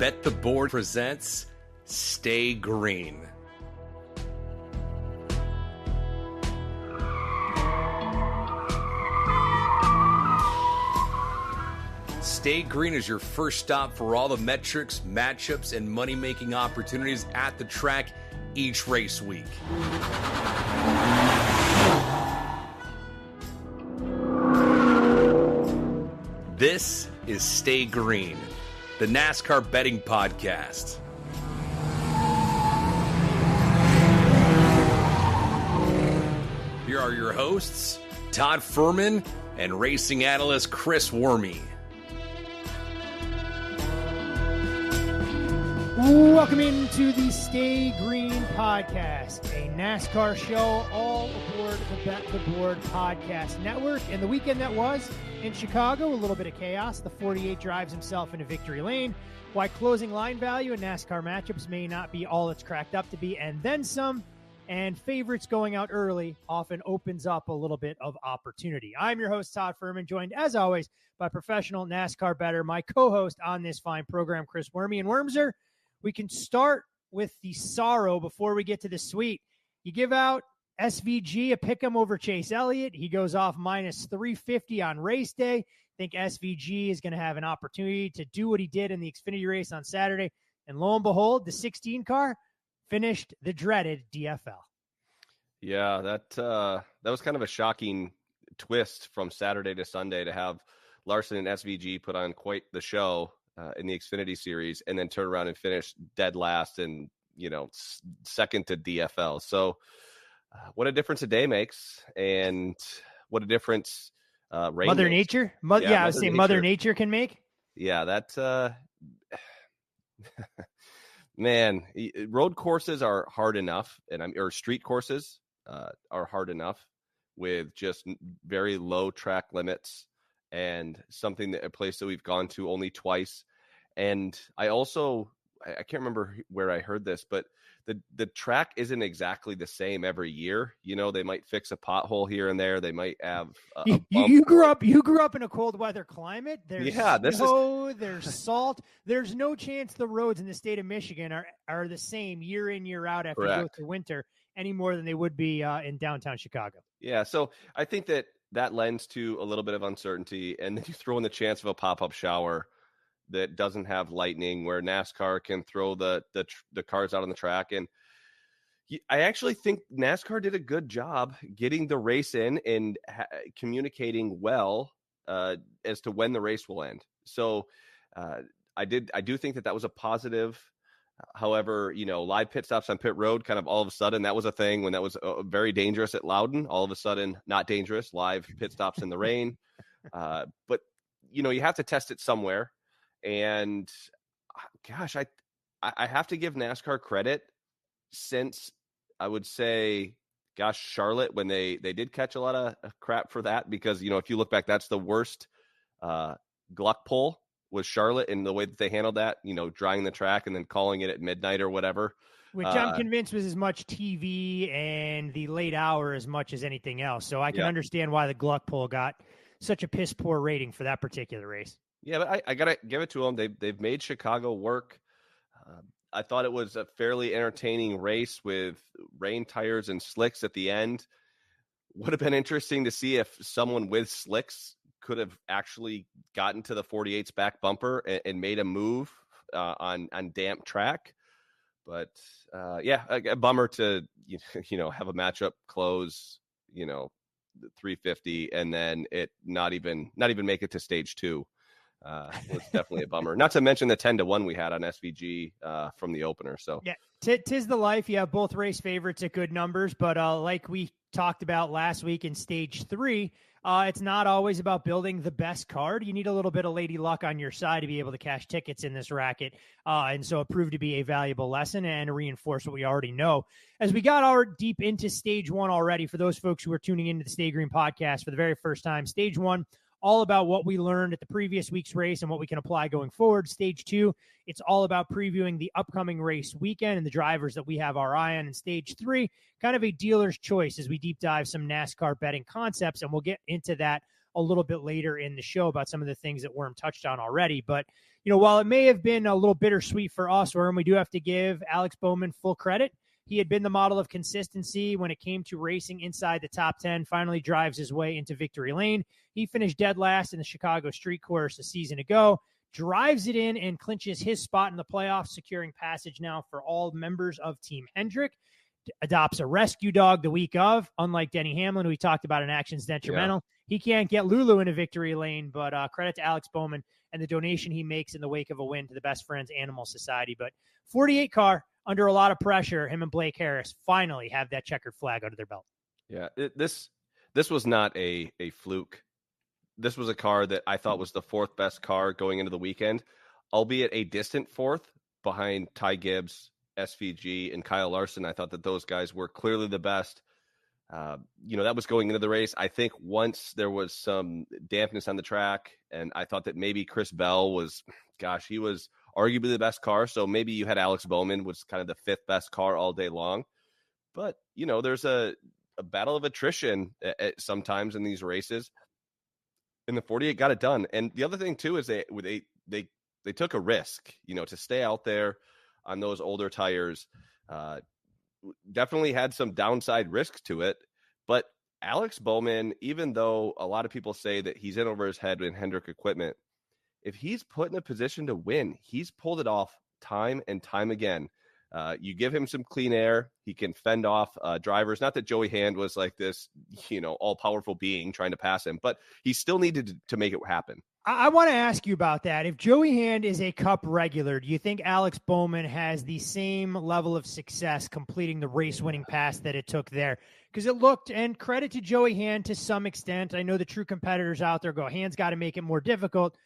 Bet the Board presents Stay Green. Stay Green is your first stop for all the metrics, matchups, and money-making opportunities at the track each race week. This is Stay Green, the NASCAR betting podcast. Here are your hosts, Todd Fuhrman and racing analyst Chris Werme. Welcome into the Stay Green podcast, a NASCAR show all aboard the Bet the Board podcast network. And the weekend that was in Chicago, a little bit of chaos. The 48 drives himself into victory lane. Why closing line value in NASCAR matchups may not be all it's cracked up to be, and then some. And favorites going out early often opens up a little bit of opportunity. I'm your host, Todd Fuhrman, joined as always by professional NASCAR bettor, my co-host on this fine program, Chris Werme. And Wormser, we can start with the sorrow before we get to the sweet. You give out SVG a pick'em over Chase Elliott. He goes off minus 350 on race day. I think SVG is going to have an opportunity to do what he did in the Xfinity race on Saturday. And lo and behold, the 16 car finished the dreaded DFL. Yeah, that was kind of a shocking twist from Saturday to Sunday to have Larson and SVG put on quite the show in the Xfinity series, and then turn around and finish dead last and, second to DFL. So what a difference a day makes, and what a difference rain Mother makes. Nature? I was saying Mother Nature can make. Yeah, that man, road courses are hard enough, or street courses are hard enough with just very low track limits, and a place that we've gone to only twice. And I can't remember where I heard this, but the track isn't exactly the same every year. They might fix a pothole here and there. They might have a bump. You grew up in a cold weather climate. There's snow, there's salt. There's no chance the roads in the state of Michigan are the same year in, year out after you go through winter any more than they would be in downtown Chicago. Yeah, so I think that lends to a little bit of uncertainty, and then you throw in the chance of a pop-up shower that doesn't have lightning, where NASCAR can throw the cars out on the track. And I actually think NASCAR did a good job getting the race in and communicating well as to when the race will end. So I do think that was a positive. However, live pit stops on pit road, kind of all of a sudden, that was a thing when that was very dangerous at Loudon. All of a sudden, not dangerous, live pit stops in the rain. But, you have to test it somewhere. And gosh, I have to give NASCAR credit, since I would say, Charlotte, when they did catch a lot of crap for that, because, if you look back, that's the worst Gluck pull was Charlotte, in the way that they handled that, drying the track and then calling it at midnight or whatever. Which I'm convinced was as much TV and the late hour as much as anything else. So I can understand why the Gluck pull got such a piss poor rating for that particular race. Yeah, but I got to give it to them. They've made Chicago work. I thought it was a fairly entertaining race with rain tires and slicks at the end. Would have been interesting to see if someone with slicks could have actually gotten to the 48's back bumper and made a move on damp track. But a bummer to have a matchup close 350 and then it not even make it to stage 2. It was definitely a bummer. Not to mention the 10-1 we had on SVG from the opener. So yeah, tis the life. You have both race favorites at good numbers, but like we talked about last week in stage 3, it's not always about building the best card. You need a little bit of lady luck on your side to be able to cash tickets in this racket. And so it proved to be a valuable lesson and reinforce what we already know. As we got deep into stage 1 already, for those folks who are tuning into the Stay Green podcast for the very first time, stage 1, all about what we learned at the previous week's race and what we can apply going forward. Stage 2, it's all about previewing the upcoming race weekend and the drivers that we have our eye on. And Stage 3, kind of a dealer's choice as we deep dive some NASCAR betting concepts, and we'll get into that a little bit later in the show about some of the things that Worm touched on already. But, while it may have been a little bittersweet for us, Worm, we do have to give Alex Bowman full credit. He had been the model of consistency when it came to racing inside the top 10, finally drives his way into victory lane. He finished dead last in the Chicago Street Course a season ago, drives it in and clinches his spot in the playoffs, securing passage now for all members of Team Hendrick. Adopts a rescue dog the week of, unlike Denny Hamlin, who we talked about in Actions Detrimental. Yeah. He can't get Lulu into victory lane, but credit to Alex Bowman and the donation he makes in the wake of a win to the Best Friends Animal Society. But 48 car, under a lot of pressure, him and Blake Harris finally have that checkered flag under their belt. Yeah, this was not a fluke. This was a car that I thought was the fourth best car going into the weekend, albeit a distant fourth behind Ty Gibbs, SVG, and Kyle Larson. I thought that those guys were clearly the best. That was going into the race. I think once there was some dampness on the track, and I thought that maybe Chris Bell was, he was arguably the best car. So maybe you had Alex Bowman was kind of the fifth best car all day long. But, there's a battle of attrition sometimes in these races. And the 48 got it done. And the other thing, too, is they took a risk, to stay out there on those older tires. Definitely had some downside risks to it. But Alex Bowman, even though a lot of people say that he's in over his head in Hendrick equipment, if he's put in a position to win, he's pulled it off time and time again. You give him some clean air, he can fend off drivers. Not that Joey Hand was like this, all-powerful being trying to pass him, but he still needed to make it happen. I want to ask you about that. If Joey Hand is a Cup regular, do you think Alex Bowman has the same level of success completing the race-winning pass that it took there? Because it looked, and credit to Joey Hand to some extent, I know the true competitors out there go, Hand's got to make it more difficult.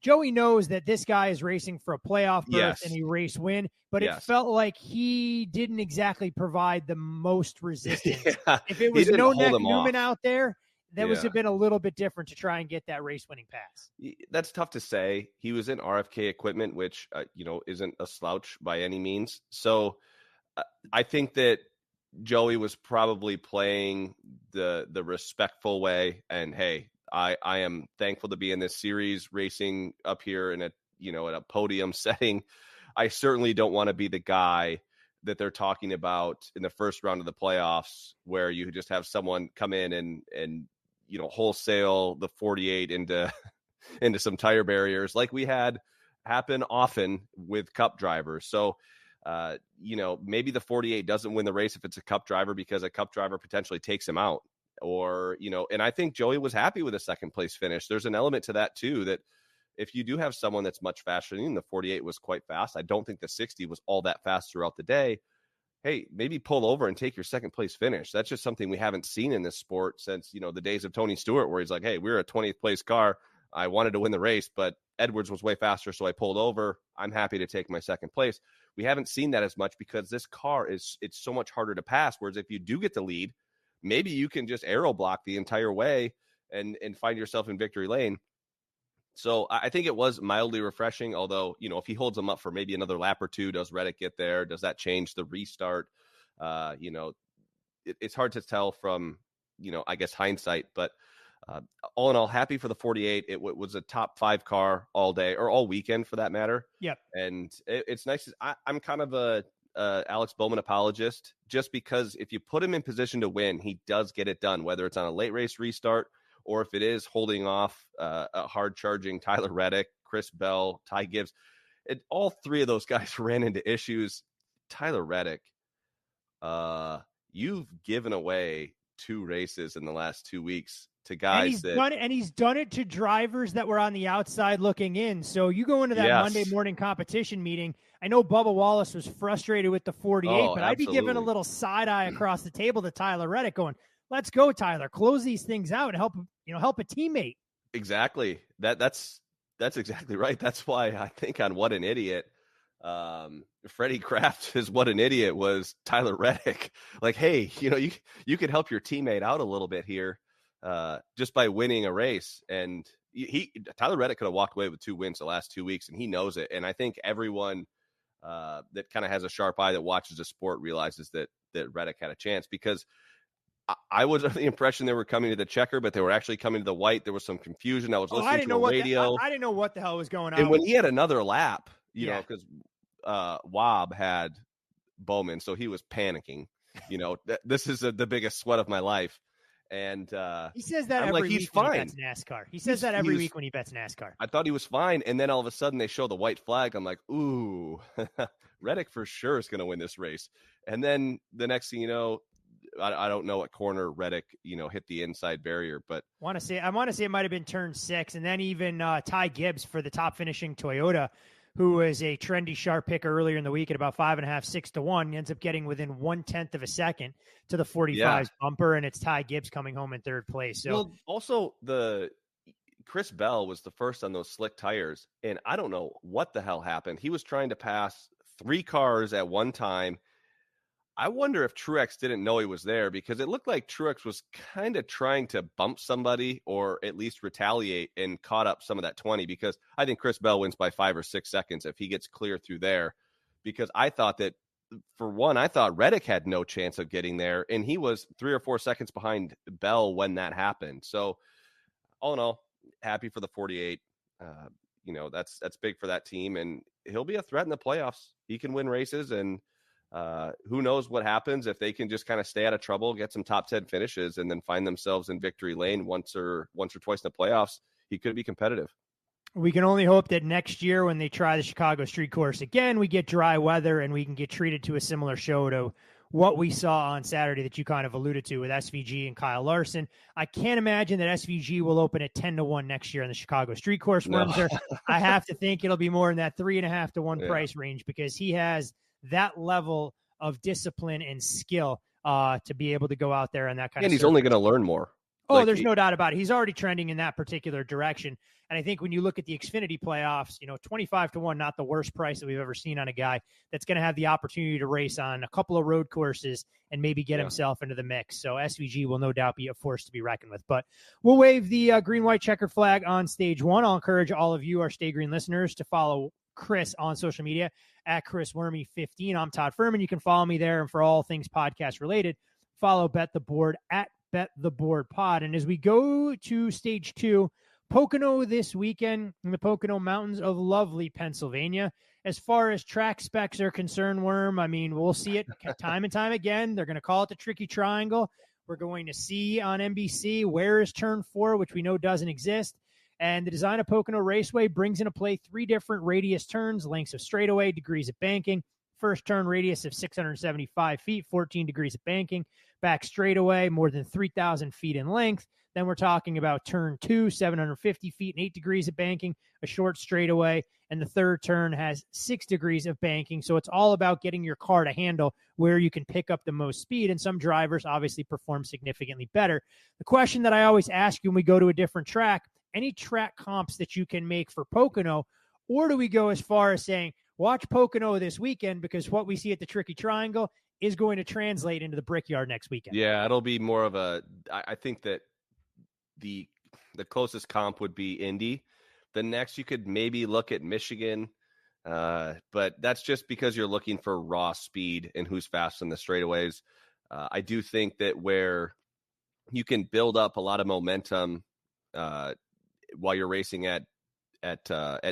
Joey knows that this guy is racing for a playoff berth and a race win, but it felt like he didn't exactly provide the most resistance. If it was no Nick Newman out there, that would have been a little bit different to try and get that race-winning pass. That's tough to say. He was in RFK equipment, which, isn't a slouch by any means. So I think that Joey was probably playing the respectful way. And, hey, I am thankful to be in this series racing up here in at a podium setting. I certainly don't want to be the guy that they're talking about in the first round of the playoffs where you just have someone come in and wholesale the 48 into some tire barriers like we had happen often with Cup drivers. So, maybe the 48 doesn't win the race if it's a Cup driver because a Cup driver potentially takes him out. Or, and I think Joey was happy with a second place finish. There's an element to that too, that if you do have someone that's much faster than you, the 48 was quite fast. I don't think the 60 was all that fast throughout the day. Hey, maybe pull over and take your second place finish. That's just something we haven't seen in this sport since, the days of Tony Stewart, where he's like, hey, we're a 20th place car. I wanted to win the race, but Edwards was way faster. So I pulled over. I'm happy to take my second place. We haven't seen that as much because this car it's so much harder to pass. Whereas if you do get the lead, maybe you can just aero block the entire way and find yourself in victory lane. So I think it was mildly refreshing, although, if he holds them up for maybe another lap or two, does Reddick get there? Does that change the restart? It's hard to tell from, I guess hindsight, but all in all, happy for the 48. It was a top 5 car all day or all weekend for that matter. Yep. And it's nice. I'm kind of a Alex Bowman apologist, just because if you put him in position to win, he does get it done, whether it's on a late race restart or if it is holding off a hard charging Tyler Reddick, Chris Bell, Ty Gibbs. All three of those guys ran into issues. Tyler Reddick, you've given away 2 races in the last 2 weeks to guys he's done it to drivers that were on the outside looking in. So you go into that Monday morning competition meeting. I know Bubba Wallace was frustrated with the 48, but I'd be giving a little side eye across the table to Tyler Reddick going, let's go, Tyler, close these things out and help a teammate. Exactly. That's exactly right. That's why I think on What an Idiot, Freddie Kraft is What an Idiot was Tyler Reddick. Like, hey, you could help your teammate out a little bit here. just by winning a race. And Tyler Reddick could have walked away with 2 wins the last 2 weeks, and he knows it. And I think everyone that kind of has a sharp eye that watches the sport realizes that Reddick had a chance, because I was under the impression they were coming to the checker, but they were actually coming to the white. There was some confusion. I was listening to the radio. I didn't know what the hell was going on. And when he had another lap, you know, because Wob had Bowman, so he was panicking. You know, this is the biggest sweat of my life. And he says that I'm every like, week he's when fine. he bets NASCAR. He says that every week when he bets NASCAR. I thought he was fine, and then all of a sudden they show the white flag. I'm like, ooh, Reddick for sure is going to win this race. And then the next thing you know, I don't know what corner Reddick, you know, hit the inside barrier, but I want to say it might have been turn 6, and then even Ty Gibbs for the top finishing Toyota, who was a trendy sharp picker earlier in the week at about 5.5, 6 to 1, ends up getting within 1/10 of a second to the 45's bumper, and it's Ty Gibbs coming home in third place. So also the Chris Bell was the first on those slick tires, and I don't know what the hell happened. He was trying to pass 3 cars at one time. I wonder if Truex didn't know he was there, because it looked like Truex was kind of trying to bump somebody or at least retaliate and caught up some of that 20, because I think Chris Bell wins by 5 or 6 seconds if he gets clear through there, because I thought that, for one, I thought Reddick had no chance of getting there, and he was 3 or 4 seconds behind Bell when that happened. So all in all, happy for the 48. You know, that's big for that team, and he'll be a threat in the playoffs. He can win races, and who knows what happens if they can just kind of stay out of trouble, get some top 10 finishes, and then find themselves in victory lane once or twice in the playoffs. He could be competitive. We can only hope that next year when they try the Chicago Street Course again, we get dry weather and we can get treated to a similar show to what we saw on Saturday that you kind of alluded to with SVG and Kyle Larson. I can't imagine that SVG will open at 10 to 1 next year in the Chicago Street Course. No. I have to think it'll be more in that 3.5 to 1 price range, because he has that level of discipline and skill to be able to go out there and that kind of. And he's only going to learn more. Oh, there's no doubt about it. He's already trending in that particular direction. And I think when you look at the Xfinity playoffs, 25 to 1, not the worst price that we've ever seen on a guy that's going to have the opportunity to race on a couple of road courses and maybe get himself into the mix. So SVG will no doubt be a force to be reckoned with. But we'll wave the green-white checker flag on stage 1. I'll encourage all of you, our Stay Green listeners, to follow Chris on social media at Chris Werme 15. I'm Todd Fuhrman. You can follow me there. And for all things podcast related, follow Bet the Board at Bet the Board Pod. And as we go to stage 2, Pocono this weekend in the Pocono Mountains of lovely Pennsylvania. As far as track specs are concerned, Worm, I mean, we'll see it time and time again. They're going to call it the Tricky Triangle. We're going to see on NBC where is turn 4, which we know doesn't exist. And the design of Pocono Raceway brings into play 3 different radius turns, lengths of straightaway, degrees of banking. First turn radius of 675 feet, 14 degrees of banking. Back straightaway, more than 3,000 feet in length. Then we're talking about turn 2, 750 feet and 8 degrees of banking, a short straightaway. And the third turn has 6 degrees of banking. So it's all about getting your car to handle where you can pick up the most speed. And some drivers obviously perform significantly better. The question that I always ask you when we go to a different track, any track comps that you can make for Pocono, or do we go as far as saying, watch Pocono this weekend because what we see at the Tricky Triangle is going to translate into the Brickyard next weekend? Yeah, it'll be more of I think that the closest comp would be Indy. The next you could maybe look at Michigan, but that's just because you're looking for raw speed and who's fast in the straightaways. I do think that where you can build up a lot of momentum while you're racing at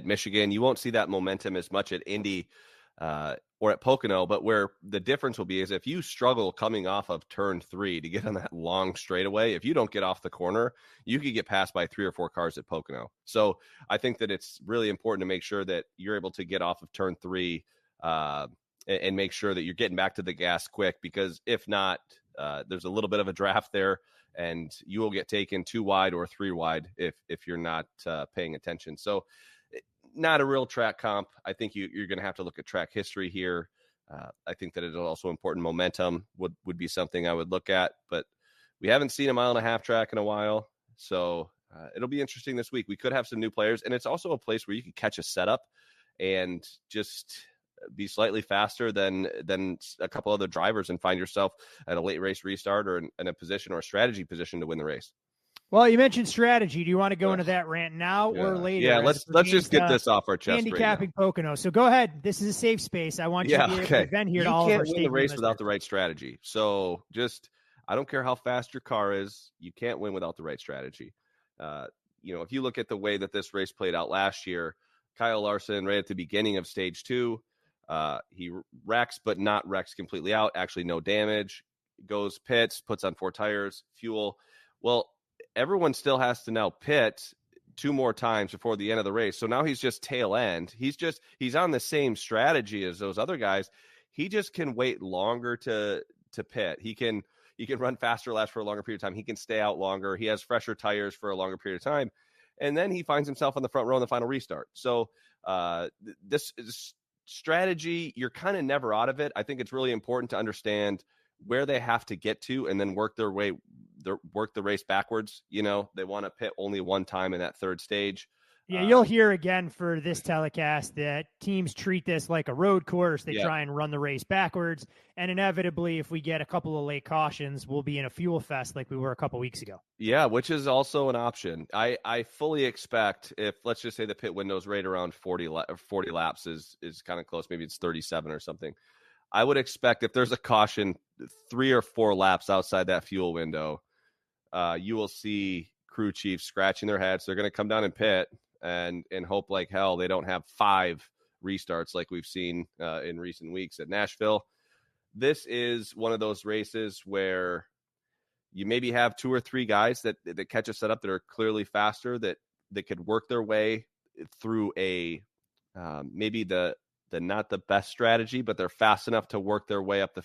Michigan, you won't see that momentum as much at Indy or at Pocono. But where the difference will be is if you struggle coming off of turn 3 to get on that long straightaway, if you don't get off the corner, you could get passed by 3 or 4 cars at Pocono. So I think that it's really important to make sure that you're able to get off of turn 3 and make sure that you're getting back to the gas quick, because if not, there's a little bit of a draft there, and you will get taken 2 wide or 3 wide if you're not paying attention. So not a real track comp. I think you're going to have to look at track history here. I think that it's also important. Momentum would be something I would look at, but we haven't seen a 1.5 mile track in a while. So it'll be interesting this week. We could have some new players, and it's also a place where you can catch a setup and just be slightly faster than a couple other drivers and find yourself at a late race restart or in a position or a strategy position to win the race. Well, you mentioned strategy. Do you want to go into that rant now or later? Yeah, let's just get this off our chest. Handicapping Pocono. So go ahead. This is a safe space. I want you to be able to vent here to all of our You can't win the race without the right strategy. So I don't care how fast your car is, you can't win without the right strategy. If you look at the way that this race played out last year, Kyle Larson, right at the beginning of stage 2, he wrecks, but not wrecks completely out. Actually, no damage. Goes pits, puts on 4 tires, fuel. Well, everyone still has to now pit 2 more times before the end of the race. So now he's just tail end. He's on the same strategy as those other guys. He just can wait longer to pit. He can run faster laps for a longer period of time. He can stay out longer. He has fresher tires for a longer period of time. And then he finds himself on the front row in the final restart. So this strategy, you're kind of never out of it. I think it's really important to understand where they have to get to and then work the race backwards. They want to pit only one time in that third stage. Yeah, you'll hear again for this telecast that teams treat this like a road course. They try and run the race backwards. And inevitably, if we get a couple of late cautions, we'll be in a fuel fest like we were a couple weeks ago. Yeah, which is also an option. I fully expect if, let's just say the pit window's right around 40 laps is kind of close. Maybe it's 37 or something. I would expect if there's a caution 3 or 4 laps outside that fuel window, you will see crew chiefs scratching their heads. They're going to come down and pit and hope like hell they don't have 5 restarts like we've seen in recent weeks at Nashville. This is one of those races where you maybe have 2 or 3 guys that catch a setup that are clearly faster, that could work their way through a maybe the not the best strategy, but they're fast enough to work their way up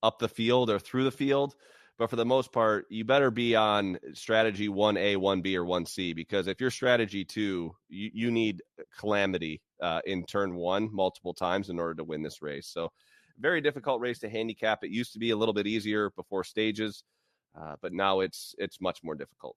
up the field or through the field. But for the most part, you better be on strategy 1A, 1B, or 1C, because if you're strategy 2, you need calamity in turn 1 multiple times in order to win this race. So very difficult race to handicap. It used to be a little bit easier before stages, but now it's much more difficult.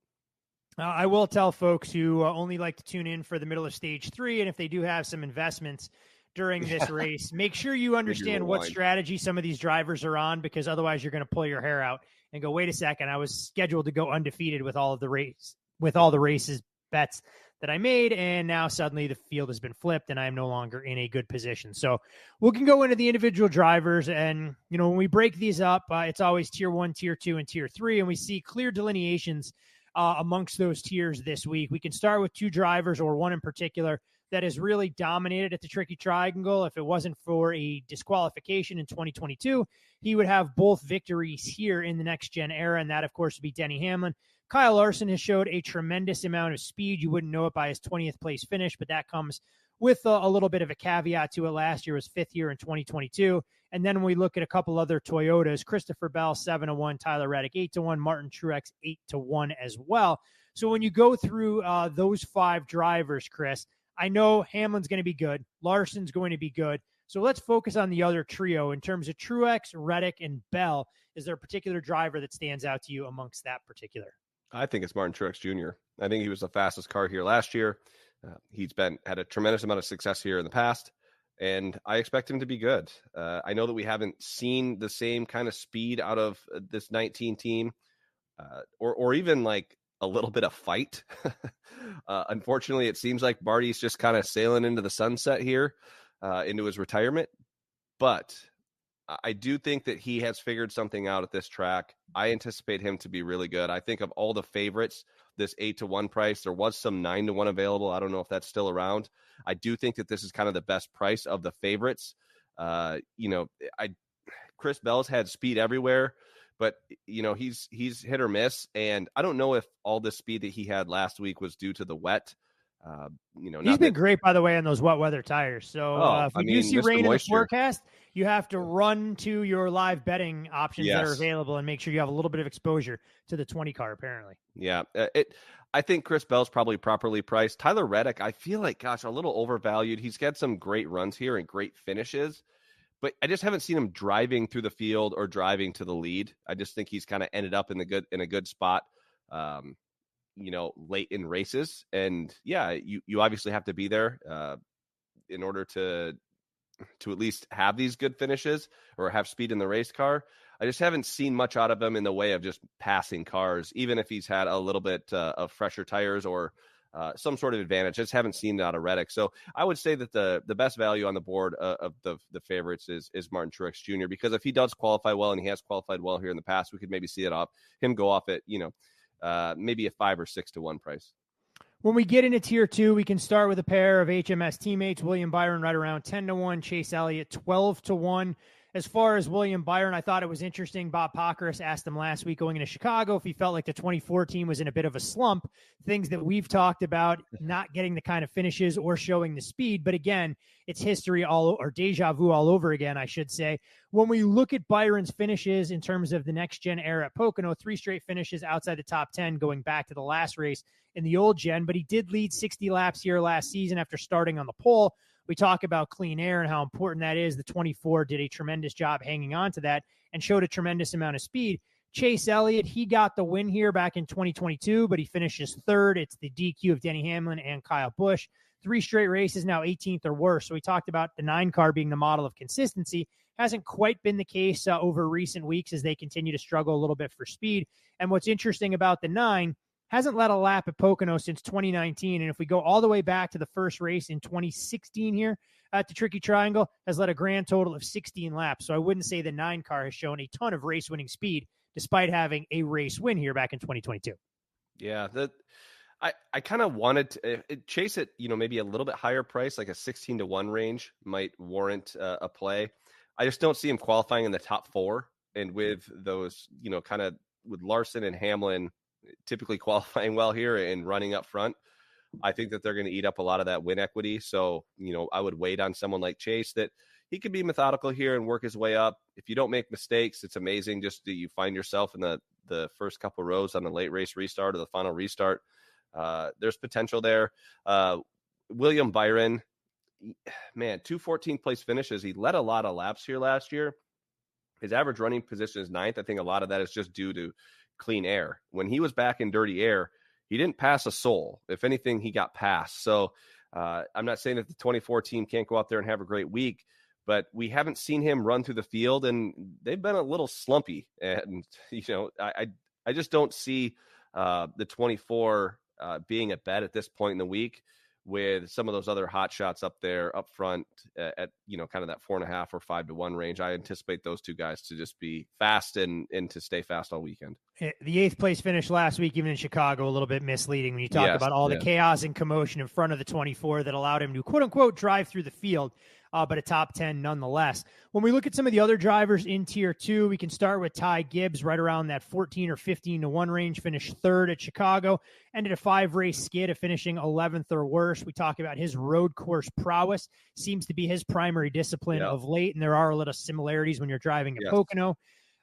I will tell folks who only like to tune in for the middle of stage 3, and if they do have some investments during this race, make sure you understand what strategy some of these drivers are on, because otherwise you're going to pull your hair out and go, wait a second, I was scheduled to go undefeated with all the races bets that I made, and now suddenly the field has been flipped and I am no longer in a good position. So we can go into the individual drivers, and when we break these up, it's always tier 1, tier 2, and tier 3, and we see clear delineations amongst those tiers this week. We can start with 2 drivers, or one in particular, that has really dominated at the Tricky Triangle. If it wasn't for a disqualification in 2022, he would have both victories here in the next gen era, and that, of course, would be Denny Hamlin. Kyle Larson has showed a tremendous amount of speed. You wouldn't know it by his 20th place finish, but that comes with a little bit of a caveat to it. Last year was 5th year in 2022. And then when we look at a couple other Toyotas, Christopher Bell, 7-1, Tyler Reddick, 8-1, Martin Truex, 8-1 as well. So when you go through those 5 drivers, Chris, I know Hamlin's going to be good. Larson's going to be good. So let's focus on the other trio. In terms of Truex, Reddick, and Bell, is there a particular driver that stands out to you amongst that particular? I think it's Martin Truex Jr. I think he was the fastest car here last year. He's had a tremendous amount of success here in the past, and I expect him to be good. I know that we haven't seen the same kind of speed out of this 19 team, or even like a little bit of fight. Unfortunately, it seems like Barty's just kind of sailing into the sunset here, into his retirement. But I do think that he has figured something out at this track. I anticipate him to be really good. I think of all the favorites, this 8-1 price, there was some 9-1 available. I don't know if that's still around. I do think that this is kind of the best price of the favorites. Chris Bell's had speed everywhere, but he's hit or miss. And I don't know if all the speed that he had last week was due to the wet. He's been great, by the way, on those wet weather tires. So if we do see rain in the forecast, you have to run to your live betting options that are available and make sure you have a little bit of exposure to the 20 car, apparently. Yeah. I think Chris Bell's probably properly priced. Tyler Reddick, I feel like, a little overvalued. He's got some great runs here and great finishes, but I just haven't seen him driving through the field or driving to the lead. I just think he's kind of ended up in a good spot. Late in races. And you obviously have to be there in order to to at least have these good finishes or have speed in the race car. I just haven't seen much out of him in the way of just passing cars, even if he's had a little bit of fresher tires or some sort of advantage. I just haven't seen it out of Reddick. So I would say that the best value on the board of the favorites is Martin Truex Jr., because if he does qualify well, and he has qualified well here in the past, we could maybe see him go off at, maybe a 5 or 6 to 1 price. When we get into Tier 2, we can start with a pair of HMS teammates. William Byron right around 10 to 1, Chase Elliott 12 to 1. As far as William Byron, I thought it was interesting. Bob Pockrass asked him last week going into Chicago if he felt like the 2014 was in a bit of a slump, things that we've talked about, not getting the kind of finishes or showing the speed. But again, it's history or deja vu all over again, I should say. When we look at Byron's finishes in terms of the next-gen era at Pocono, 3 straight finishes outside the top 10 going back to the last race in the old gen, but he did lead 60 laps here last season after starting on the pole. We talk about clean air and how important that is. The 24 did a tremendous job hanging on to that and showed a tremendous amount of speed. Chase Elliott, he got the win here back in 2022, but he finishes third. It's the DQ of Denny Hamlin and Kyle Busch. 3 straight races, now 18th or worse. So we talked about the 9 car being the model of consistency. Hasn't quite been the case over recent weeks as they continue to struggle a little bit for speed. And what's interesting about the 9, hasn't led a lap at Pocono since 2019. And if we go all the way back to the first race in 2016 here at the Tricky Triangle, has led a grand total of 16 laps. So I wouldn't say the 9 car has shown a ton of race-winning speed, despite having a race win here back in 2022. Yeah, I kind of wanted to chase it, maybe a little bit higher price, like a 16 to 1 range might warrant a play. I just don't see him qualifying in the top 4. And with those, kind of with Larson and Hamlin typically qualifying well here and running up front, I think that they're going to eat up a lot of that win equity. So, I would wait on someone like Chase, that he could be methodical here and work his way up. If you don't make mistakes, it's amazing just that you find yourself in the first couple rows on the late race restart or the final restart. There's potential there. William Byron, man, 2 14th place finishes. He led a lot of laps here last year. His average running position is 9th. I think a lot of that is just due to clean air. When he was back in dirty air, he didn't pass a soul. If anything, he got passed. So I'm not saying that the 24 team can't go out there and have a great week, but we haven't seen him run through the field, and they've been a little slumpy. And, I just don't see the 24 being a bet at this point in the week, with some of those other hot shots up there up front at kind of that 4.5 or 5 to 1 range. I anticipate those two guys to just be fast and to stay fast all weekend. The 8th place finish last week, even in Chicago, a little bit misleading when you talk about all the chaos and commotion in front of the 24 that allowed him to quote unquote drive through the field. But a top 10 nonetheless. When we look at some of the other drivers in Tier 2, we can start with Ty Gibbs right around that 14 or 15 to 1 range, finished 3rd at Chicago, ended a 5-race skid of finishing 11th or worse. We talk about his road course prowess, seems to be his primary discipline of late, and there are a lot of similarities when you're driving at Pocono.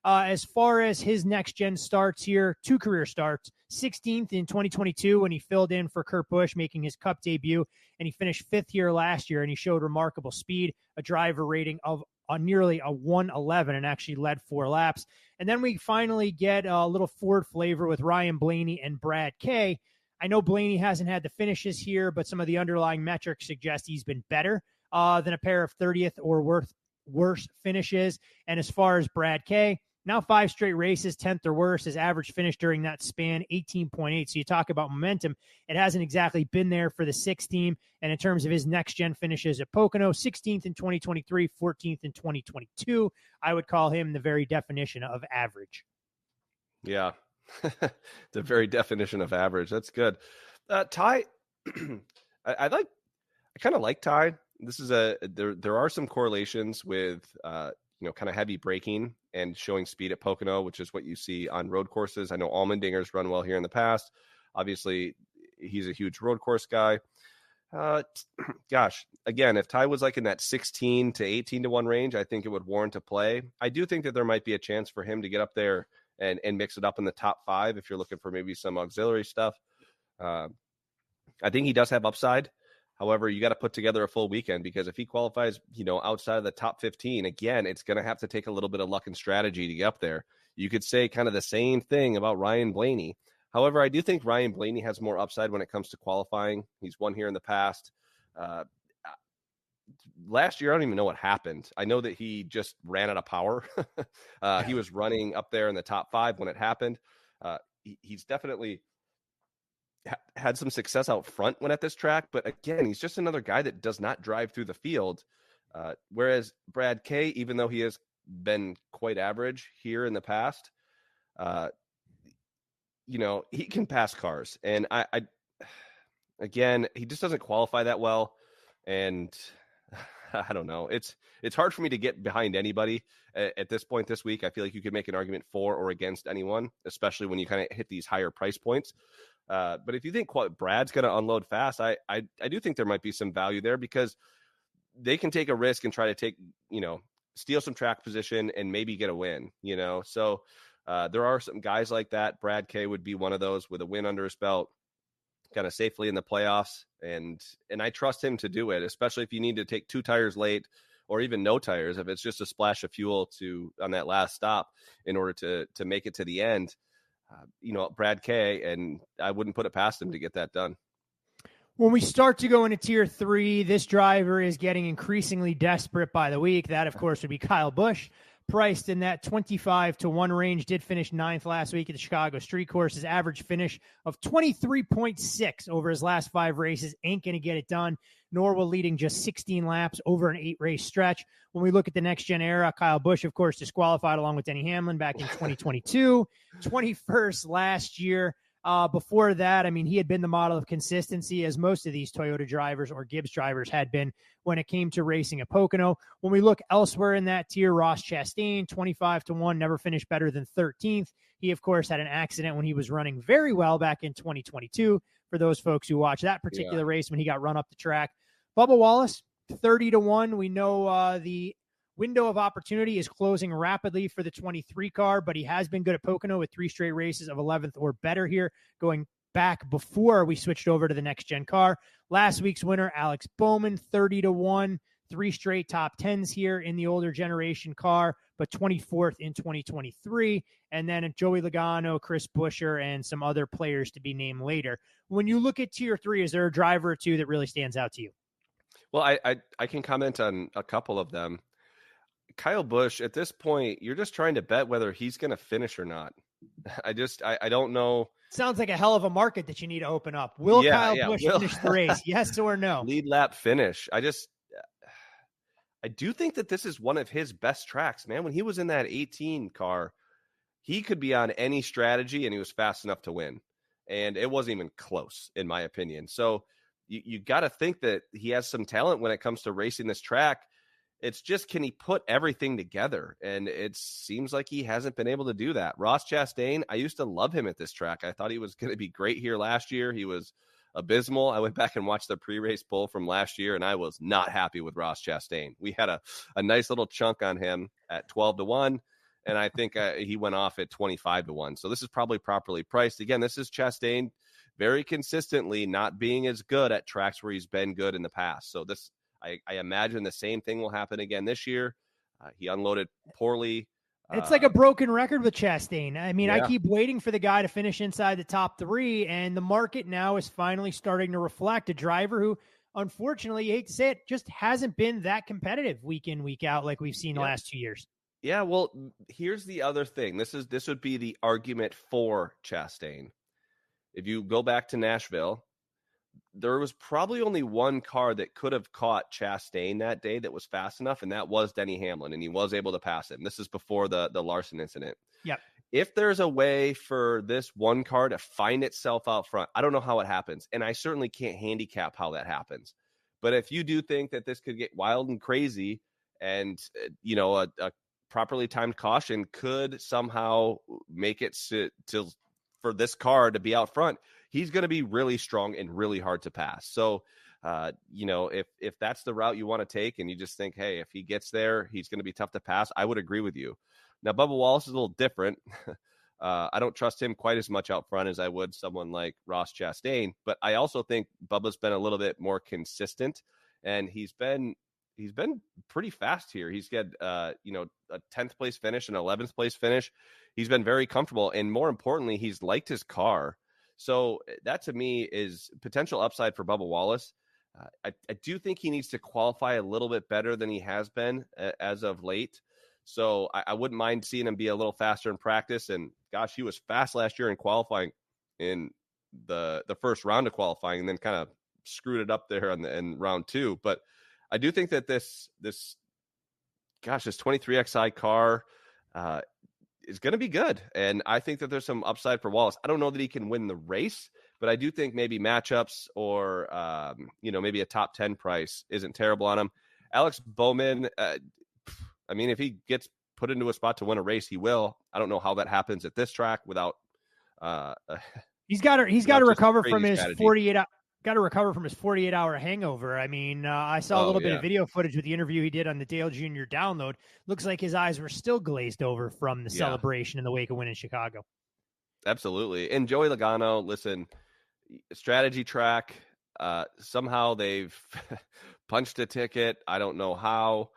As far as his next-gen starts here, 2 career starts, 16th in 2022 when he filled in for Kurt Busch, making his Cup debut, and he finished 5th here last year, and he showed remarkable speed, a driver rating of nearly a 111, and actually led 4 laps. And then we finally get a little Ford flavor with Ryan Blaney and Brad Kay. I know Blaney hasn't had the finishes here, but some of the underlying metrics suggest he's been better than a pair of 30th or worse finishes. And as far as Brad Kay, now 5 straight races, 10th or worse. His average finish during that span, 18.8. So you talk about momentum. It hasn't exactly been there for the 6 team. And in terms of his next-gen finishes at Pocono, 16th in 2023, 14th in 2022. I would call him the very definition of average. Yeah, the very definition of average. That's good. Ty, I kind of like Ty. This is there are some correlations with kind of heavy braking and showing speed at Pocono, which is what you see on road courses. I know Allmendinger's run well here in the past. Obviously, he's a huge road course guy. Gosh, again, if Ty was like in that 16 to 18 to 1 range, I think it would warrant a play. I do think that there might be a chance for him to get up there and mix it up in the top 5 if you're looking for maybe some auxiliary stuff. I think he does have upside. However, you got to put together a full weekend, because if he qualifies, outside of the top 15, again, it's going to have to take a little bit of luck and strategy to get up there. You could say kind of the same thing about Ryan Blaney. However, I do think Ryan Blaney has more upside when it comes to qualifying. He's won here in the past. last year, I don't even know what happened. I know that he just ran out of power. He was running up there in the top 5 when it happened. He's definitely had some success out front when at this track, but again, he's just another guy that does not drive through the field. Whereas Brad K, even though he has been quite average here in the past, he can pass cars. And again, he just doesn't qualify that well. And I don't know. It's hard for me to get behind anybody at this point this week. I feel like you could make an argument for or against anyone, especially when you kind of hit these higher price points. But if you think Brad's going to unload fast, I do think there might be some value there because they can take a risk and try to steal some track position and maybe get a win, So there are some guys like that. Brad K would be one of those with a win under his belt, kind of safely in the playoffs. And I trust him to do it, especially if you need to take 2 tires late or even no tires, if it's just a splash of fuel on that last stop in order to make it to the end. Brad K, and I wouldn't put it past him to get that done. When we start to go into Tier 3, this driver is getting increasingly desperate by the week. That, of course, would be Kyle Busch, priced in that 25-1 range. Did finish 9th last week at the Chicago Street Course. His average finish of 23.6 over his last 5 races ain't going to get it done, nor will leading just 16 laps over an 8-race stretch. When we look at the next-gen era, Kyle Busch, of course, disqualified along with Denny Hamlin back in 2022, 21st last year. Before that, he had been the model of consistency, as most of these Toyota drivers or Gibbs drivers had been when it came to racing at Pocono. When we look elsewhere in that tier, Ross Chastain, 25-1, never finished better than 13th. He, of course, had an accident when he was running very well back in 2022, for those folks who watch that particular race when he got run up the track. Bubba Wallace, 30-1. We know the window of opportunity is closing rapidly for the 23 car, but he has been good at Pocono with 3 straight races of 11th or better here, going back before we switched over to the next-gen car. Last week's winner, Alex Bowman, 30-1, 3 straight top 10s here in the older generation car, but 24th in 2023. And then Joey Logano, Chris Buescher, and some other players to be named later. When you look at Tier 3, is there a driver or two that really stands out to you? Well, I can comment on a couple of them. Kyle Busch, at this point, you're just trying to bet whether he's going to finish or not. I don't know. Sounds like a hell of a market that you need to open up. Will Kyle Busch finish the race? Yes or no? Lead lap finish. I do think that this is one of his best tracks, man. When he was in that 18 car, he could be on any strategy and he was fast enough to win. And it wasn't even close, in my opinion. So you got to think that he has some talent when it comes to racing this track. It's just, can he put everything together? And it seems like he hasn't been able to do that. Ross Chastain, I used to love him at this track. I thought he was going to be great here last year. He was abysmal. I went back and watched the pre-race poll from last year, and I was not happy with Ross Chastain. We had a nice little chunk on him at 12-1, and I think he went off at 25-1. So this is probably properly priced. Again, this is Chastain very consistently not being as good at tracks where he's been good in the past. So this, I imagine the same thing will happen again this year. He unloaded poorly. It's like a broken record with Chastain. I keep waiting for the guy to finish inside the top 3, and the market now is finally starting to reflect a driver who, unfortunately, you hate to say it, just hasn't been that competitive week in, week out like we've seen the last 2 years. Yeah, well, here's the other thing. This would be the argument for Chastain. If you go back to Nashville, there was probably only one car that could have caught Chastain that day that was fast enough, and that was Denny Hamlin, and he was able to pass him. This is before the Larson incident. Yep. If there's a way for this one car to find itself out front, I don't know how it happens, and I certainly can't handicap how that happens. But if you do think that this could get wild and crazy, and a properly timed caution could somehow make it for this car to be out front, he's going to be really strong and really hard to pass. So, if that's the route you want to take and you just think, hey, if he gets there, he's going to be tough to pass, I would agree with you. Now, Bubba Wallace is a little different. I don't trust him quite as much out front as I would someone like Ross Chastain, but I also think Bubba's been a little bit more consistent, and he's been pretty fast here. He's got, a 10th place finish and 11th place finish. He's been very comfortable. And more importantly, he's liked his car. So that to me is potential upside for Bubba Wallace. I do think he needs to qualify a little bit better than he has been as of late. So I wouldn't mind seeing him be a little faster in practice. And gosh, he was fast last year in qualifying in the first round of qualifying, and then kind of screwed it up there in round 2. But I do think that this 23XI car is going to be good. And I think that there's some upside for Wallace. I don't know that he can win the race, but I do think maybe matchups or, maybe a top 10 price isn't terrible on him. Alex Bowman, if he gets put into a spot to win a race, he will. I don't know how that happens at this track without. He's got to recover from his 48-hour hangover. I saw a little bit of video footage with the interview he did on the Dale Jr. download. Looks like his eyes were still glazed over from the celebration in the wake of winning Chicago. Absolutely. And Joey Logano, listen, strategy track. Somehow they've punched a ticket. I don't know how.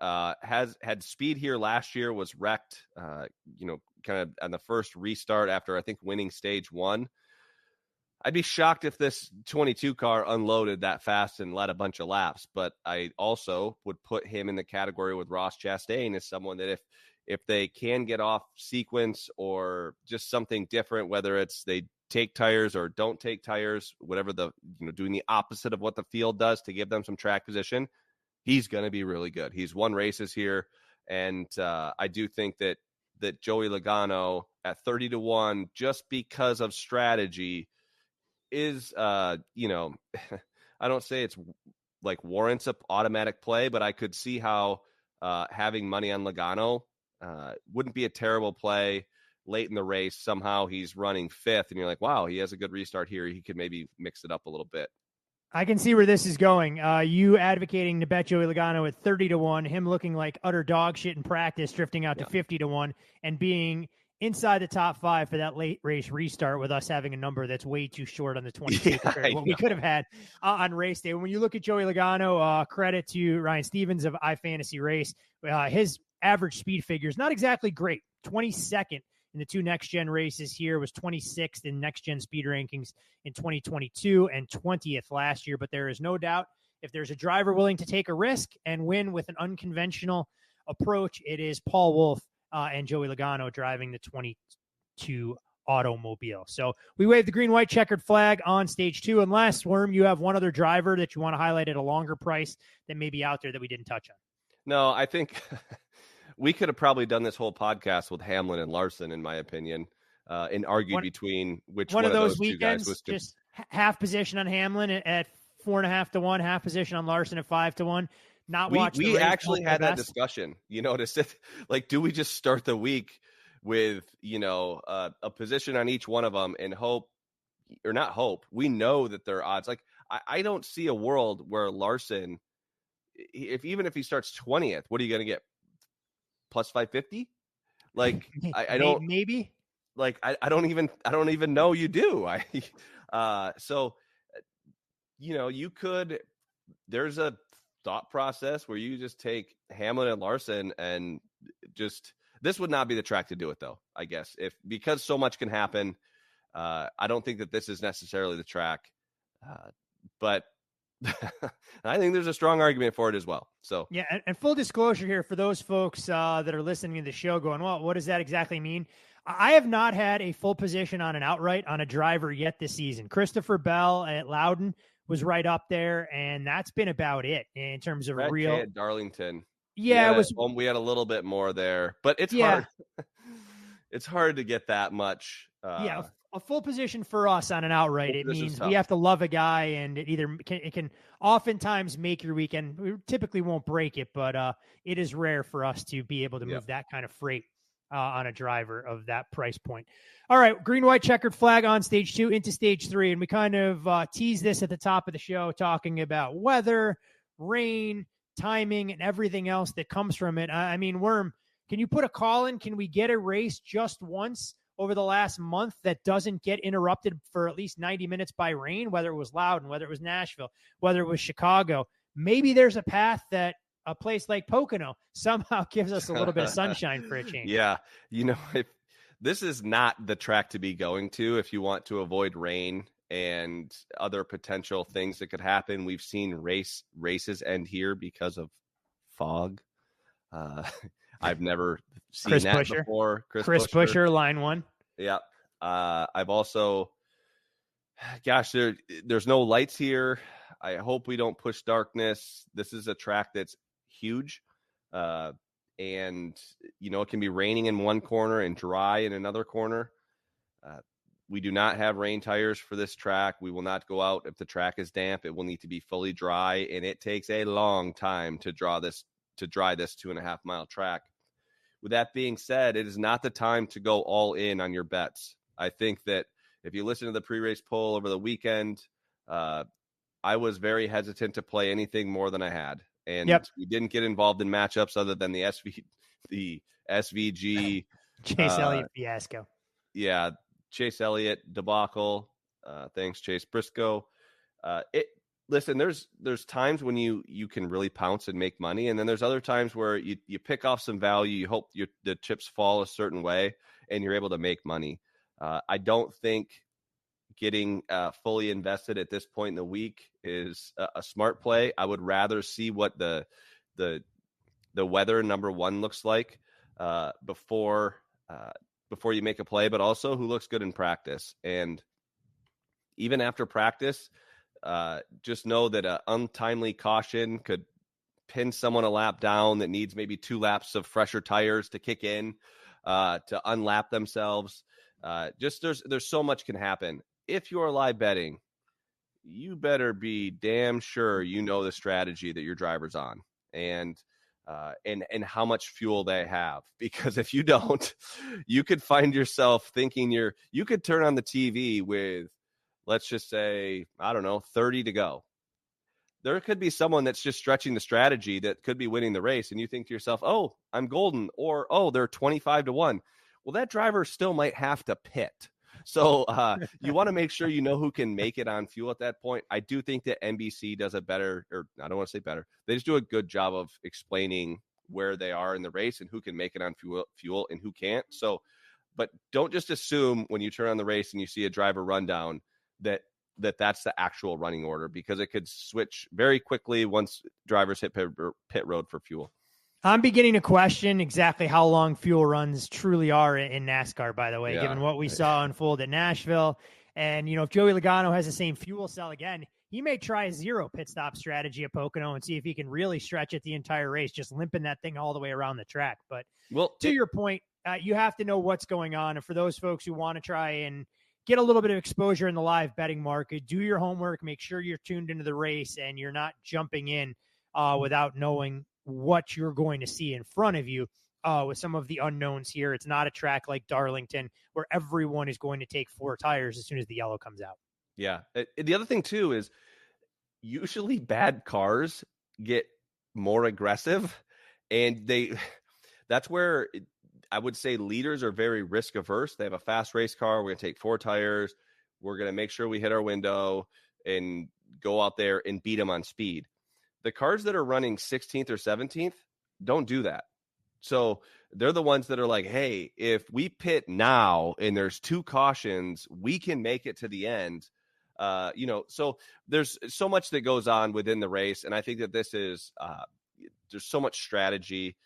Had speed here last year, was wrecked, kind of on the first restart after, I think, winning stage 1. I'd be shocked if this 22 car unloaded that fast and led a bunch of laps, but I also would put him in the category with Ross Chastain as someone that if they can get off sequence or just something different, whether it's they take tires or don't take tires, whatever doing the opposite of what the field does to give them some track position, he's going to be really good. He's won races here. And I do think that Joey Logano at 30-1, just because of strategy, is, I don't say it's like warrants a automatic play, but I could see how having money on Logano wouldn't be a terrible play late in the race. Somehow he's running 5th and you're like, wow, he has a good restart here. He could maybe mix it up a little bit. I can see where this is going. You advocating to bet Joey Logano at 30-1, him looking like utter dog shit in practice, drifting out to 50-1, and being inside the top 5 for that late race restart, with us having a number that's way too short on the 22 compared to what we could have had on race day. When you look at Joey Logano, credit to Ryan Stevens of iFantasy Race, his average speed figure is not exactly great. 22nd in the 2 next-gen races here, was 26th in next-gen speed rankings in 2022 and 20th last year. But there is no doubt, if there's a driver willing to take a risk and win with an unconventional approach, it is Paul Wolfe and Joey Logano driving the 22 automobile. So we wave the green-white checkered flag on stage 2. Unless, Worm, you have one other driver that you want to highlight at a longer price that may be out there that we didn't touch on. No, I think we could have probably done this whole podcast with Hamlin and Larson, in my opinion, and argued between which one of those weekends, two guys was just half position on Hamlin at 4.5-1, half position on Larson at 5-1. We actually had that discussion, to sit, like, do we just start the week with, a position on each one of them and hope, or not hope, we know that there are odds. Like, I don't see a world where Larson, even if he starts 20th, what are you going to get? Plus 550? Like, I don't, maybe like, I don't even know you do. You could, there's a thought process where you just take Hamlin and Larson and just, this would not be the track to do it though, I guess, because so much can happen. I don't think that this is necessarily the track, but I think there's a strong argument for it as well. So yeah, and full disclosure here for those folks that are listening to the show going, well, what does that exactly mean? I have not had a full position on an outright on a driver yet this season. Christopher Bell at Loudon was right up there, and that's been about it in terms of Brad real Kay at Darlington. Yeah, we had a little bit more there, but it's hard. It's hard to get that much. A full position for us on an outright. It means we have to love a guy, and it can oftentimes make your weekend. We typically won't break it, but it is rare for us to be able to move that kind of freight on a driver of that price point. All right, green, white, checkered flag on stage 2 into stage 3. And we kind of teased this at the top of the show, talking about weather, rain, timing, and everything else that comes from it. I mean, Worm, can you put a call in? Can we get a race just once over the last month that doesn't get interrupted for at least 90 minutes by rain, whether it was Loudon, whether it was Nashville, whether it was Chicago? Maybe there's a path that a place like Pocono somehow gives us a little bit of sunshine for a change. Yeah. If this is not the track to be going to if you want to avoid rain and other potential things that could happen. We've seen races end here because of fog. I've never seen Chris that Buescher. before. Chris Buescher, line 1. Yeah. I've also, gosh, there's no lights here. I hope we don't push darkness. This is a track that's huge. And, it can be raining in one corner and dry in another corner. We do not have rain tires for this track. We will not go out if the track is damp. It will need to be fully dry, and it takes a long time to dry this 2.5 mile track. With that being said, it is not the time to go all in on your bets. I think that if you listen to the pre-race poll over the weekend, I was very hesitant to play anything more than I had. And we didn't get involved in matchups other than the SVG. Chase Elliott fiasco. Yeah, Chase Elliott debacle. Thanks, Chase Briscoe. Listen, there's times when you can really pounce and make money, and then there's other times where you pick off some value. You hope the chips fall a certain way, and you're able to make money. I don't think getting fully invested at this point in the week is a smart play. I would rather see what the weather, number one, looks like before you make a play, but also who looks good in practice. And even after practice, just know that an untimely caution could pin someone a lap down that needs maybe 2 laps of fresher tires to kick in, to unlap themselves. There's so much can happen. If you're live betting, you better be damn sure you know the strategy that your driver's on and how much fuel they have. Because if you don't, you could find yourself thinking you could turn on the TV with, let's just say, 30 to go. There could be someone that's just stretching the strategy that could be winning the race, and you think to yourself, oh, I'm golden, or, oh, they're 25-1. Well, that driver still might have to pit. So you want to make sure you know who can make it on fuel at that point. I do think that NBC does a better, or I don't want to say better, they just do a good job of explaining where they are in the race and who can make it on fuel and who can't. So, but don't just assume when you turn on the race and you see a driver run down that's the actual running order, because it could switch very quickly once drivers hit pit road for fuel. I'm beginning to question exactly how long fuel runs truly are in NASCAR, by the way, given what we saw unfold at Nashville. And, if Joey Logano has the same fuel cell again, he may try a 0 pit stop strategy at Pocono and see if he can really stretch it the entire race, just limping that thing all the way around the track. But to your point, you have to know what's going on. And for those folks who want to try and get a little bit of exposure in the live betting market, do your homework, make sure you're tuned into the race and you're not jumping in without knowing what you're going to see in front of you with some of the unknowns here. It's not a track like Darlington where everyone is going to take 4 tires as soon as the yellow comes out. Yeah. The other thing too is usually bad cars get more aggressive, and that's where I would say leaders are very risk averse. They have a fast race car. We're going to take 4 tires. We're going to make sure we hit our window and go out there and beat them on speed. The cars that are running 16th or 17th don't do that. So they're the ones that are like, hey, if we pit now and there's 2 cautions, we can make it to the end. So there's so much that goes on within the race. And I think that this is, there's so much strategy.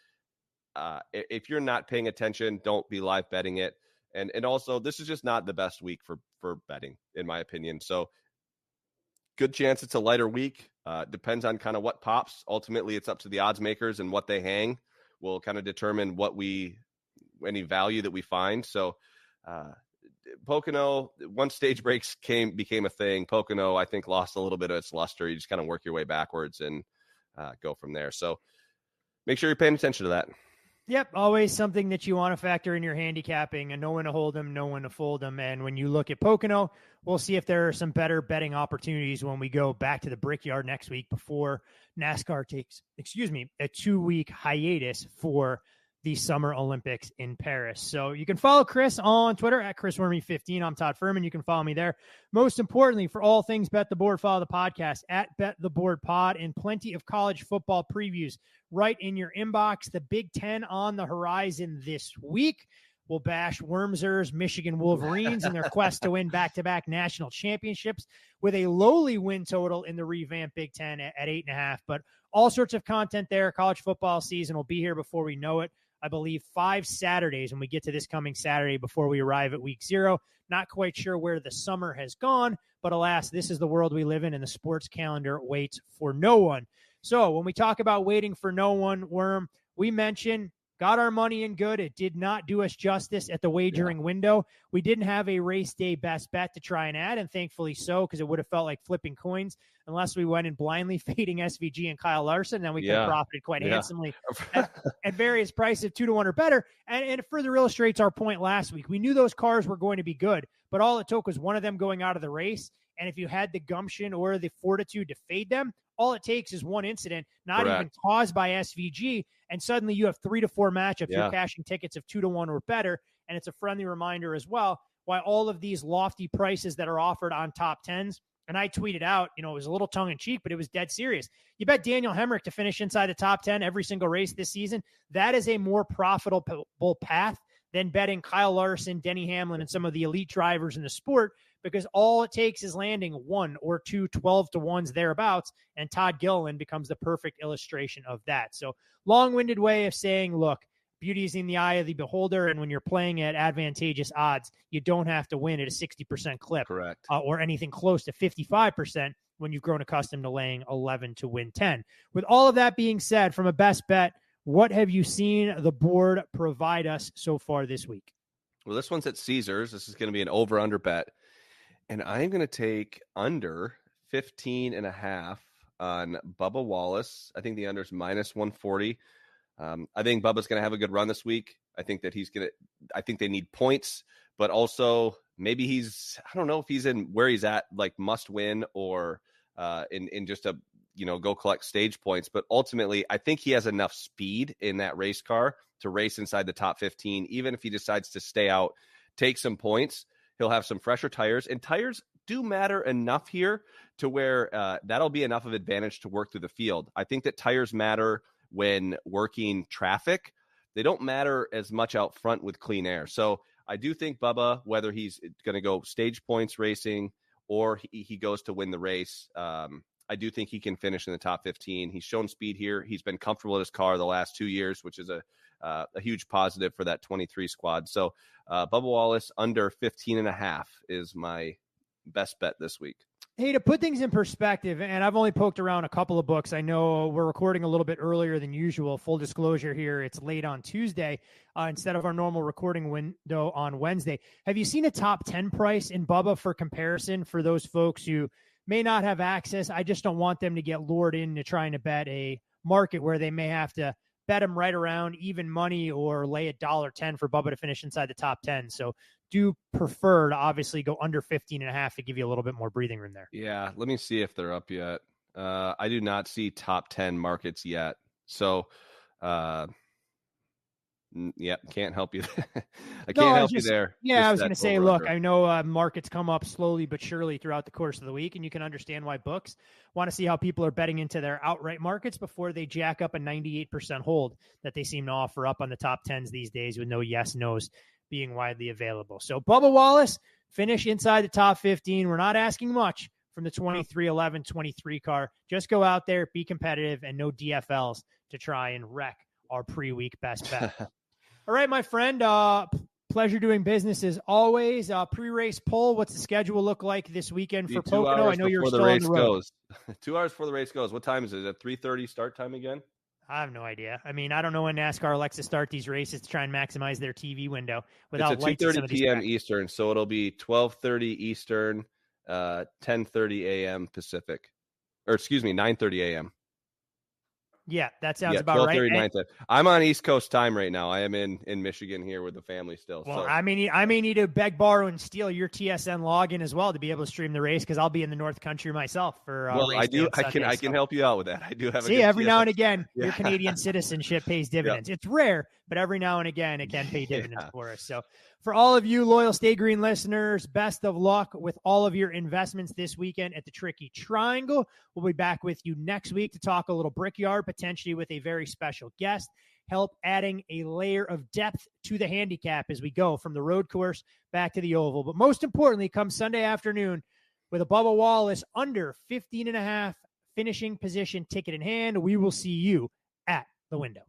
If you're not paying attention, don't be live betting it. And also, this is just not the best week for betting, in my opinion. So good chance it's a lighter week. Depends on kind of what pops. Ultimately, it's up to the odds makers, and what they hang will kind of determine any value that we find. So Pocono, once stage breaks became a thing, Pocono, I think, lost a little bit of its luster. You just kind of work your way backwards and go from there. So make sure you're paying attention to that. Yep, always something that you want to factor in your handicapping, and know when to hold them, know when to fold them. And when you look at Pocono, we'll see if there are some better betting opportunities when we go back to the Brickyard next week before NASCAR takes, a 2-week hiatus for the Summer Olympics in Paris. So you can follow Chris on Twitter at ChrisWerme15. I'm Todd Fuhrman. You can follow me there. Most importantly, for all things Bet the Board, follow the podcast at Bet the Board Pod, and plenty of college football previews right in your inbox. The Big Ten on the horizon this week. will bash Wormser's Michigan Wolverines in their quest to win back-to-back national championships with a lowly win total in the revamped Big Ten at 8.5. But all sorts of content there. College football season will be here before we know it. I believe 5 Saturdays when we get to this coming Saturday before we arrive at week 0. Not quite sure where the summer has gone, but alas, this is the world we live in, and the sports calendar waits for no one. So when we talk about waiting for no one, Worm, we mentioned got our money in good. It did not do us justice at the wagering window. We didn't have a race day best bet to try and add, and thankfully so, because it would have felt like flipping coins unless we went in blindly fading SVG and Kyle Larson. Then we could have profited quite handsomely at various prices of 2-1 or better. And it further illustrates our point last week. We knew those cars were going to be good, but all it took was one of them going out of the race. And if you had the gumption or the fortitude to fade them, all it takes is one incident, not even caused by SVG, and suddenly you have 3 to 4 matchups. You're cashing tickets of 2-1 or better. And it's a friendly reminder as well why all of these lofty prices that are offered on top 10s. And I tweeted out, it was a little tongue in cheek, but it was dead serious. You bet Daniel Hemrick to finish inside the top 10 every single race this season. That is a more profitable path than betting Kyle Larson, Denny Hamlin, and some of the elite drivers in the sport, because all it takes is landing 1 or 2 12-to-1s thereabouts, and Todd Gilliland becomes the perfect illustration of that. So long-winded way of saying, look, beauty is in the eye of the beholder, and when you're playing at advantageous odds, you don't have to win at a 60% clip. Correct. Or anything close to 55% when you've grown accustomed to laying 11 to win 10. With all of that being said, from a best bet, what have you seen the board provide us so far this week? Well, this one's at Caesars. This is going to be an over-under bet. And I'm going to take under 15.5 on Bubba Wallace. I think the under is minus 140. I think Bubba's going to have a good run this week. I think that I think they need points, but also maybe I don't know if he's in where he's at, like must win or in just a, go collect stage points. But ultimately, I think he has enough speed in that race car to race inside the top 15. Even if he decides to stay out, take some points, he'll have some fresher tires, and tires do matter enough here to where that'll be enough of advantage to work through the field. I think that tires matter when working traffic. They don't matter as much out front with clean air. So I do think Bubba, whether he's going to go stage points racing or he goes to win the race, I do think he can finish in the top 15. He's shown speed here. He's been comfortable in his car the last 2 years, which is a huge positive for that 23 squad. So Bubba Wallace under 15.5 is my best bet this week. Hey, to put things in perspective, and I've only poked around a couple of books. I know we're recording a little bit earlier than usual. Full disclosure here, it's late on Tuesday instead of our normal recording window on Wednesday. Have you seen a top 10 price in Bubba for comparison for those folks who may not have access? I just don't want them to get lured into trying to bet a market where they may have to bet him right around even money or lay $1.10 for Bubba to finish inside the top 10. So do prefer to obviously go under 15.5 to give you a little bit more breathing room there. Yeah, let me see if they're up yet. I do not see top 10 markets yet. So, can't help you. I can't help you there. Yeah, I was going to say, look, I know markets come up slowly but surely throughout the course of the week, and you can understand why books want to see how people are betting into their outright markets before they jack up a 98% hold that they seem to offer up on the top 10s these days with no yes-nos being widely available. So Bubba Wallace, finish inside the top 15. We're not asking much from the 23 car. Just go out there, be competitive, and no DFLs to try and wreck our pre-week best bet. All right, my friend, pleasure doing business as always. Pre-race poll, what's the schedule look like this weekend for Pocono? I know you're still on the road. 2 hours before the race goes. What time is it? At 3:30 start time again? I have no idea. I mean, I don't know when NASCAR likes to start these races to try and maximize their TV window without lights. It's at 2:30 p.m. Eastern, so it'll be 12:30 Eastern, 10:30 a.m. Pacific. Or excuse me, 9:30 a.m. Yeah, that sounds about right. 9:30. I'm on East Coast time right now. I am in Michigan here with the family still. Well, so. I may need to beg, borrow, and steal your TSN login as well to be able to stream the race, because I'll be in the North Country myself for. I do. I can help you out with that. I do have. Every now and again, your Canadian citizenship pays dividends. It's rare, but every now and again, it can pay dividends for us. So, for all of you loyal Stay Green listeners, best of luck with all of your investments this weekend at the Tricky Triangle. We'll be back with you next week to talk a little Brickyard, potentially with a very special guest. help adding a layer of depth to the handicap as we go from the road course back to the oval. But most importantly, come Sunday afternoon with a Bubba Wallace under 15.5 finishing position ticket in hand, we will see you at the window.